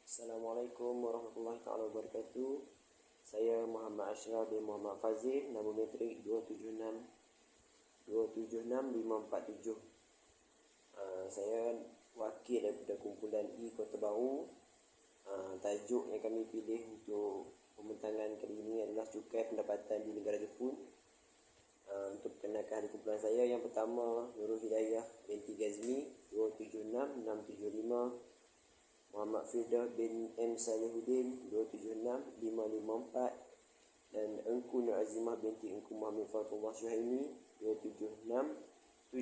Assalamualaikum warahmatullahi taala wabarakatuh. Saya Muhammad Ashraf bin Muhammad Fazil, nombor metrik 276547. Saya wakil daripada kumpulan E Kota Baru. Tajuk yang kami pilih untuk pembentangan kali ini adalah cukai pendapatan di negara Jepun. Untuk perkenalkan ahli kumpulan saya, yang pertama Nurul Hidayah binti Gazmi 276575, Muhammad Firdah bin M. Salihuddin 276554, dan Engku Nur Azimah binti Engku Muhammad Fatullah Syuhaimi 276760.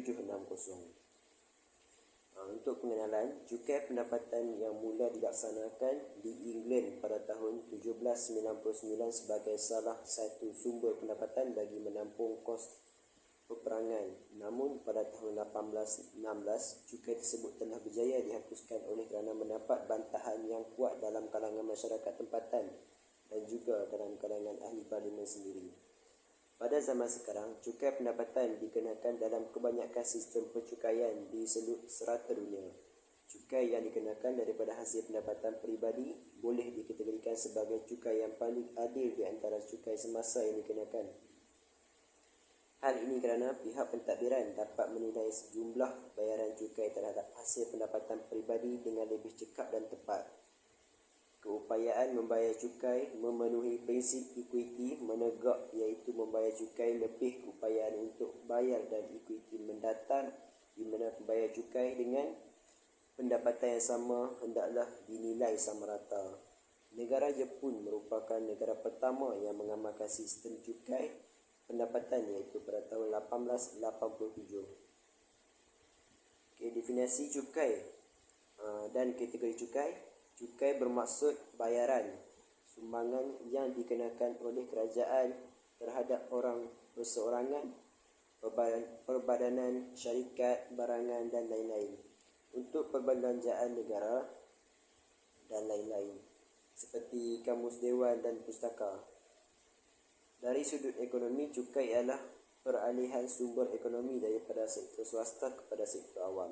Untuk pengenalan, cukai pendapatan yang mula dilaksanakan di England pada tahun 1799 sebagai salah satu sumber pendapatan bagi menampung kos peperangan. Namun pada tahun 1816, cukai tersebut telah berjaya dihapuskan oleh kerana mendapat bantahan yang kuat dalam kalangan masyarakat tempatan dan juga dalam kalangan ahli parlimen sendiri. Pada zaman sekarang, cukai pendapatan dikenakan dalam kebanyakan sistem pencukaian di seluruh serata dunia. Cukai yang dikenakan daripada hasil pendapatan peribadi boleh dikategorikan sebagai cukai yang paling adil di antara cukai semasa yang dikenakan. Hal ini kerana pihak pentadbiran dapat menilai sejumlah bayaran cukai terhadap hasil pendapatan peribadi dengan lebih cekap dan tepat. Keupayaan membayar cukai memenuhi prinsip equity menegak, iaitu membayar cukai lebih keupayaan untuk bayar, dan equity mendatar di mana pembayar cukai dengan pendapatan yang sama hendaklah dinilai sama rata. Negara Jepun merupakan negara pertama yang mengamalkan sistem cukai pendapatan, iaitu pada tahun 1887. Definisi cukai dan kategori cukai. Cukai bermaksud bayaran sumbangan yang dikenakan oleh kerajaan terhadap orang perseorangan, perbadanan, syarikat, barangan dan lain-lain untuk perbelanjaan negara dan lain-lain seperti kamus dewan dan pustaka. Dari sudut ekonomi, cukai ialah peralihan sumber ekonomi daripada sektor swasta kepada sektor awam.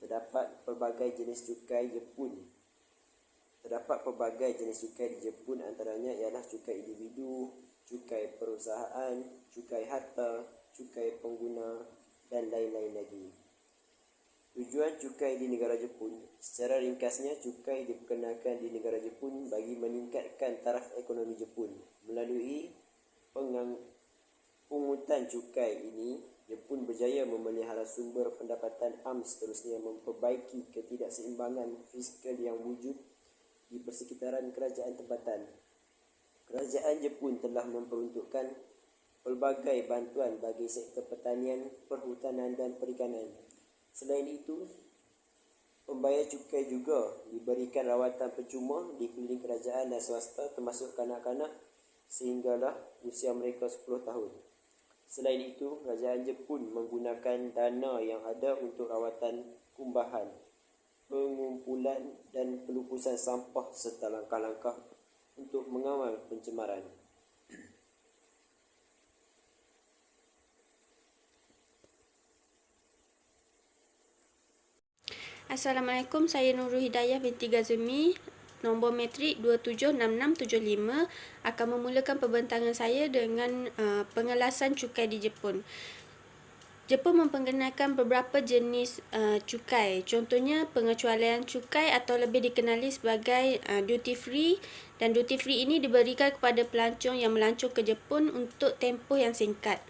Terdapat pelbagai jenis cukai di Jepun, antaranya ialah cukai individu, cukai perusahaan, cukai harta, cukai pengguna dan lain-lain lagi. Tujuan cukai di negara Jepun. Secara ringkasnya, cukai diperkenalkan di negara Jepun bagi meningkatkan taraf ekonomi Jepun. Melalui pungutan cukai ini, Jepun berjaya memelihara sumber pendapatan seterusnya memperbaiki ketidakseimbangan fiskal yang wujud di persekitaran kerajaan tempatan. Kerajaan Jepun telah memperuntukkan pelbagai bantuan bagi sektor pertanian, perhutanan dan perikanan. Selain itu, pembayar cukai juga diberikan rawatan percuma di klinik kerajaan dan swasta, termasuk kanak-kanak sehinggalah usia mereka 10 tahun. Selain itu, kerajaan Jepun menggunakan dana yang ada untuk rawatan kumbahan, pengumpulan dan pelupusan sampah serta langkah-langkah untuk mengawal pencemaran. Assalamualaikum, saya Nurul Hidayah binti Gazmi, nombor metrik 276675, akan memulakan pembentangan saya dengan pengelasan cukai di Jepun. Jepun memperkenalkan beberapa jenis cukai. Contohnya, pengecualian cukai atau lebih dikenali sebagai duty free, dan duty free ini diberikan kepada pelancong yang melancong ke Jepun untuk tempoh yang singkat.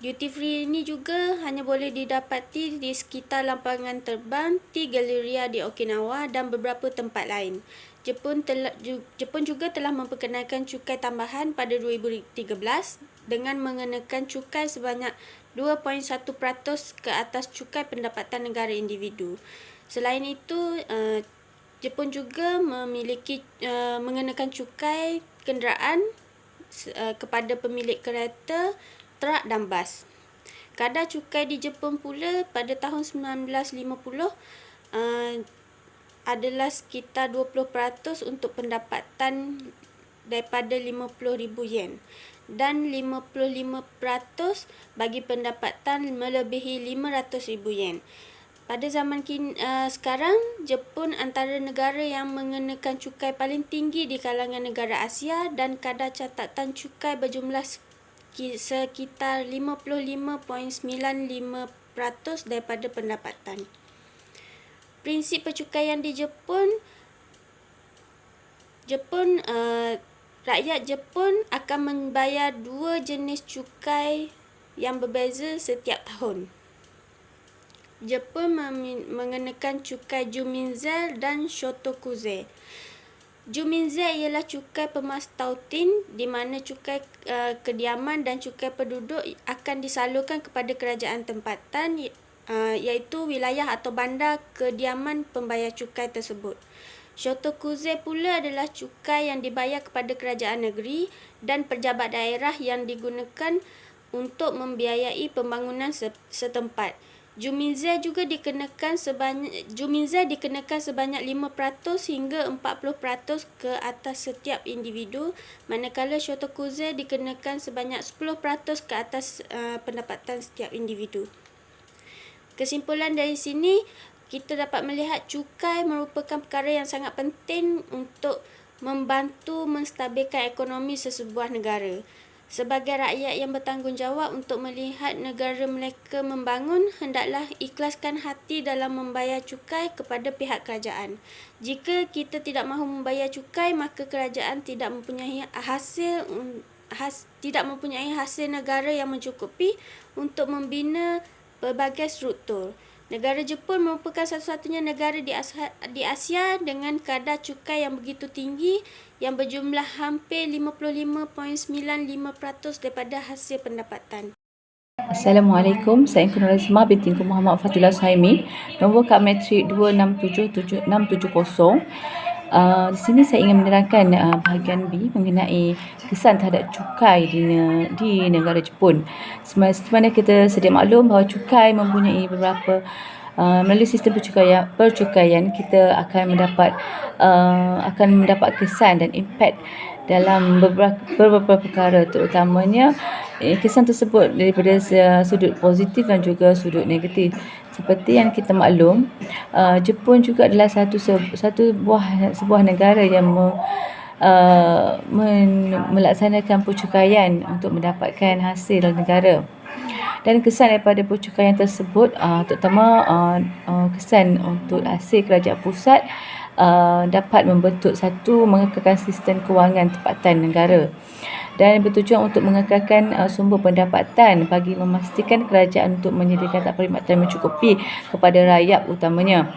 Duty free ini juga hanya boleh didapati di sekitar lapangan terbang T Galleria di Okinawa dan beberapa tempat lain. Jepun juga telah memperkenalkan cukai tambahan pada 2013 dengan mengenakan cukai sebanyak 2.1% ke atas cukai pendapatan negara individu. Selain itu, Jepun juga mengenakan cukai kenderaan kepada pemilik kereta, trak dan bas. Kadar cukai di Jepun pula pada tahun 1950 adalah sekitar 20% untuk pendapatan daripada 50,000 yen dan 55% bagi pendapatan melebihi 500,000 yen. Pada zaman sekarang, Jepun antara negara yang mengenakan cukai paling tinggi di kalangan negara Asia dan kadar catatan cukai berjumlah sekitar 55.95% daripada pendapatan. Prinsip percukaian di rakyat Jepun akan membayar dua jenis cukai yang berbeza setiap tahun. Jepun mengenakan cukai Juminzel dan Shotokuze. Juminzel ialah cukai pemas tautin di mana cukai kediaman dan cukai penduduk akan disalurkan kepada kerajaan tempatan iaitu wilayah atau bandar kediaman pembayar cukai tersebut. Shotokuze pula adalah cukai yang dibayar kepada kerajaan negeri dan pejabat daerah yang digunakan untuk membiayai pembangunan setempat. Juminzel dikenakan sebanyak 5% hingga 40% ke atas setiap individu, manakala Shotokuze dikenakan sebanyak 10% ke atas pendapatan setiap individu. Kesimpulan dari sini, kita dapat melihat cukai merupakan perkara yang sangat penting untuk membantu menstabilkan ekonomi sesebuah negara. Sebagai rakyat yang bertanggungjawab untuk melihat negara mereka membangun, hendaklah ikhlaskan hati dalam membayar cukai kepada pihak kerajaan. Jika kita tidak mahu membayar cukai, maka kerajaan tidak mempunyai hasil negara yang mencukupi untuk membina berbagai struktur. Negara Jepun merupakan satu-satunya negara di Asia dengan kadar cukai yang begitu tinggi yang berjumlah hampir 55.95% daripada hasil pendapatan. Assalamualaikum, saya Engku Nurhazima binti Engku Muhammad Fatullah Suhaimi, nombor kad matrik 26777670. Di sini saya ingin menerangkan bahagian B mengenai kesan terhadap cukai di negara Jepun. Sebenarnya kita sedia maklum bahawa cukai mempunyai beberapa melalui sistem percukaian kita akan mendapat kesan dan impak dalam beberapa perkara, terutamanya kesan tersebut daripada sudut positif dan juga sudut negatif. Seperti yang kita maklum, Jepun juga adalah sebuah negara yang melaksanakan percukaian untuk mendapatkan hasil negara. Dan kesan daripada percukaian tersebut, terutama kesan untuk hasil kerajaan pusat dapat mengekalkan sistem kewangan tempatan negara dan bertujuan untuk mengekalkan sumber pendapatan bagi memastikan kerajaan untuk menyediakan perkhidmatan mencukupi kepada rakyat utamanya.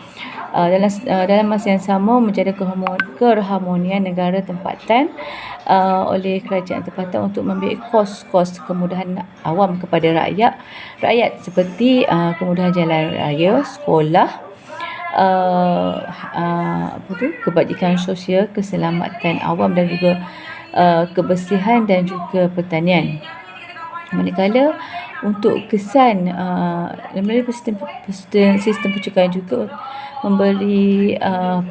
Dalam masa yang sama menjaga keharmonian negara tempatan oleh kerajaan tempatan untuk membiayai kos-kos kemudahan awam kepada rakyat seperti kemudahan jalan raya, sekolah, kebajikan sosial, keselamatan awam dan juga kebersihan dan juga pertanian. Manakala untuk kesan melalui sistem percukaian juga memberi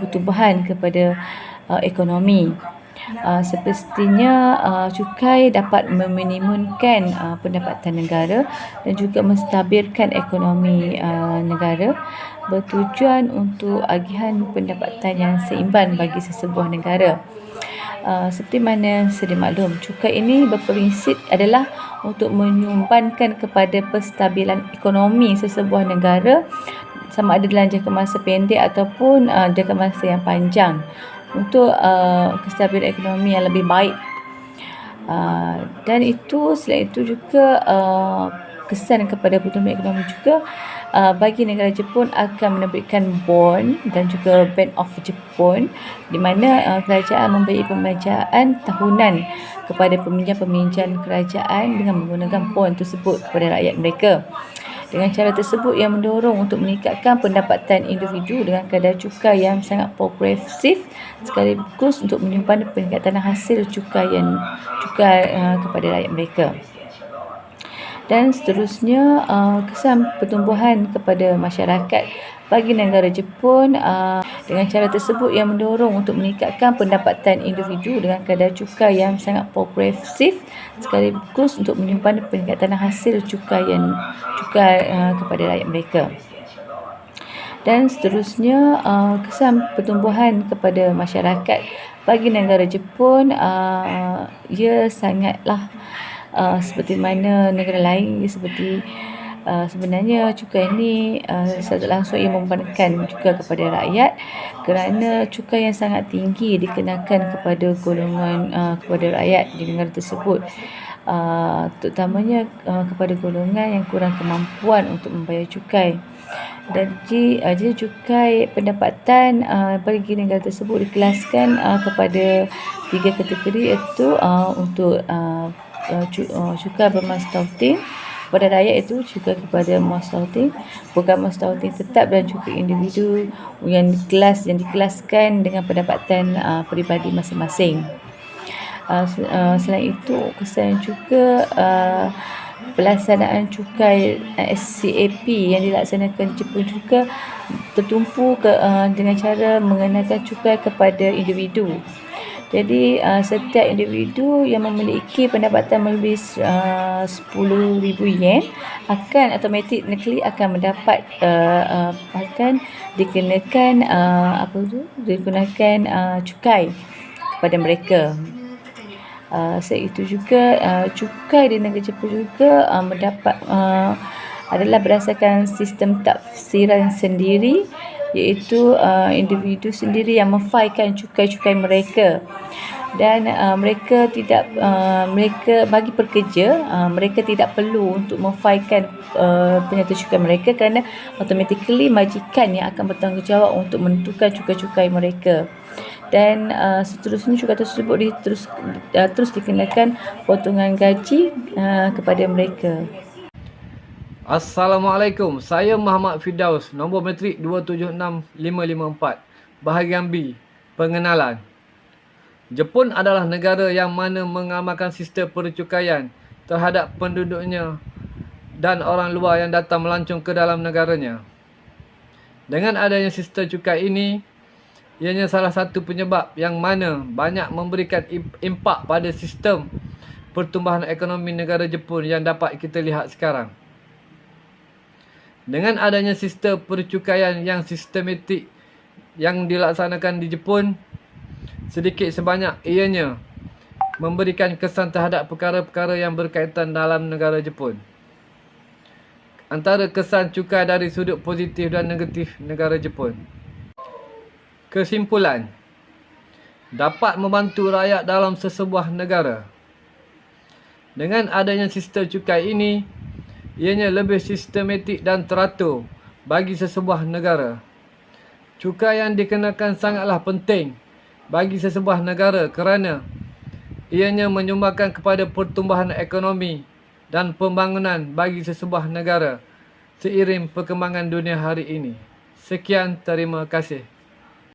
pertumbuhan kepada ekonomi. Semestinya cukai dapat meminimumkan pendapatan negara dan juga menstabilkan ekonomi negara, bertujuan untuk agihan pendapatan yang seimbang bagi sesebuah negara. Seperti mana sedia maklum, cukai ini berprinsip adalah untuk menyumbangkan kepada penstabilan ekonomi sesebuah negara, sama ada dalam jangka masa pendek ataupun jangka masa yang panjang, untuk kestabilan ekonomi yang lebih baik. Dan selain itu juga kesan kepada pertumbuhan ekonomi juga bagi negara Jepun akan menerbitkan bond dan juga Bank of Japan, di mana kerajaan memberi pembiayaan tahunan kepada peminjam kerajaan dengan menggunakan bond tersebut kepada rakyat mereka. Dengan cara tersebut yang mendorong untuk meningkatkan pendapatan individu dengan kadar cukai yang sangat progresif, sekaligus untuk menyumbang peningkatan hasil cukai kepada rakyat mereka. Dan seterusnya, kesan pertumbuhan kepada masyarakat bagi negara Jepun akan menerbitkan bond dan juga Bank of Japan, di mana kerajaan memberi pembiayaan tahunan kepada peminjam kerajaan dengan menggunakan bond tersebut kepada rakyat mereka. Dengan cara tersebut yang mendorong untuk meningkatkan pendapatan individu dengan kadar cukai yang sangat progresif, sekaligus untuk menyumbang peningkatan hasil cukai kepada rakyat mereka. Dan seterusnya, kesan pertumbuhan kepada masyarakat bagi negara Jepun dengan cara tersebut yang mendorong untuk meningkatkan pendapatan individu dengan kadar cukai yang sangat progresif, sekaligus untuk menyumbang peningkatan hasil cukai kepada rakyat mereka. Dan seterusnya, kesan pertumbuhan kepada masyarakat bagi negara Jepun, ia sangatlah seperti mana negara lain, seperti sebenarnya cukai ini secara langsung ia membebankan juga kepada rakyat, kerana cukai yang sangat tinggi dikenakan kepada golongan kepada rakyat di negara tersebut, terutamanya kepada golongan yang kurang kemampuan untuk membayar cukai. Jadi cukai pendapatan bagi negara tersebut dikelaskan kepada 3 kategori, iaitu untuk cukai bermastautin kepada rakyat, itu cukai kepada mastautin, bukan mastautin tetap, dan cukai individu yang dikelaskan dengan pendapatan peribadi masing-masing. Selain itu, kesan juga pelaksanaan cukai SCAP yang dilaksanakan Jepun juga tertumpu dengan cara mengenakan cukai kepada individu. Jadi setiap individu yang memiliki pendapatan melebihi 10,000 yen akan automatically akan mendapat akan dikenakan cukai kepada mereka. Selain itu juga cukai di negara Jepun juga mendapat adalah berdasarkan sistem tafsiran sendiri, iaitu individu sendiri yang memfailkan cukai-cukai mereka, dan mereka bagi pekerja mereka tidak perlu untuk memfailkan penyata cukai mereka, kerana automatically majikan yang akan bertanggungjawab untuk menentukan cukai-cukai mereka. Dan seterusnya cukai tersebut terus dikenakan potongan gaji kepada mereka. Assalamualaikum, saya Muhammad Firdaus, nombor matrik 276554. Bahagian B, pengenalan. Jepun adalah negara yang mana mengamalkan sistem percukaian terhadap penduduknya dan orang luar yang datang melancong ke dalam negaranya. Dengan adanya sistem cukai ini, ianya salah satu penyebab yang mana banyak memberikan impak pada sistem pertumbuhan ekonomi negara Jepun yang dapat kita lihat sekarang. Dengan adanya sistem percukaian yang sistematik yang dilaksanakan di Jepun, sedikit sebanyak ianya memberikan kesan terhadap perkara-perkara yang berkaitan dalam negara Jepun. Antara kesan cukai dari sudut positif dan negatif negara Jepun. Kesimpulan, dapat membantu rakyat dalam sesebuah negara. Dengan adanya sistem cukai ini, ianya lebih sistematik dan teratur bagi sesebuah negara. Cukai yang dikenakan sangatlah penting bagi sesebuah negara kerana ianya menyumbangkan kepada pertumbuhan ekonomi dan pembangunan bagi sesebuah negara seiring perkembangan dunia hari ini. Sekian, terima kasih.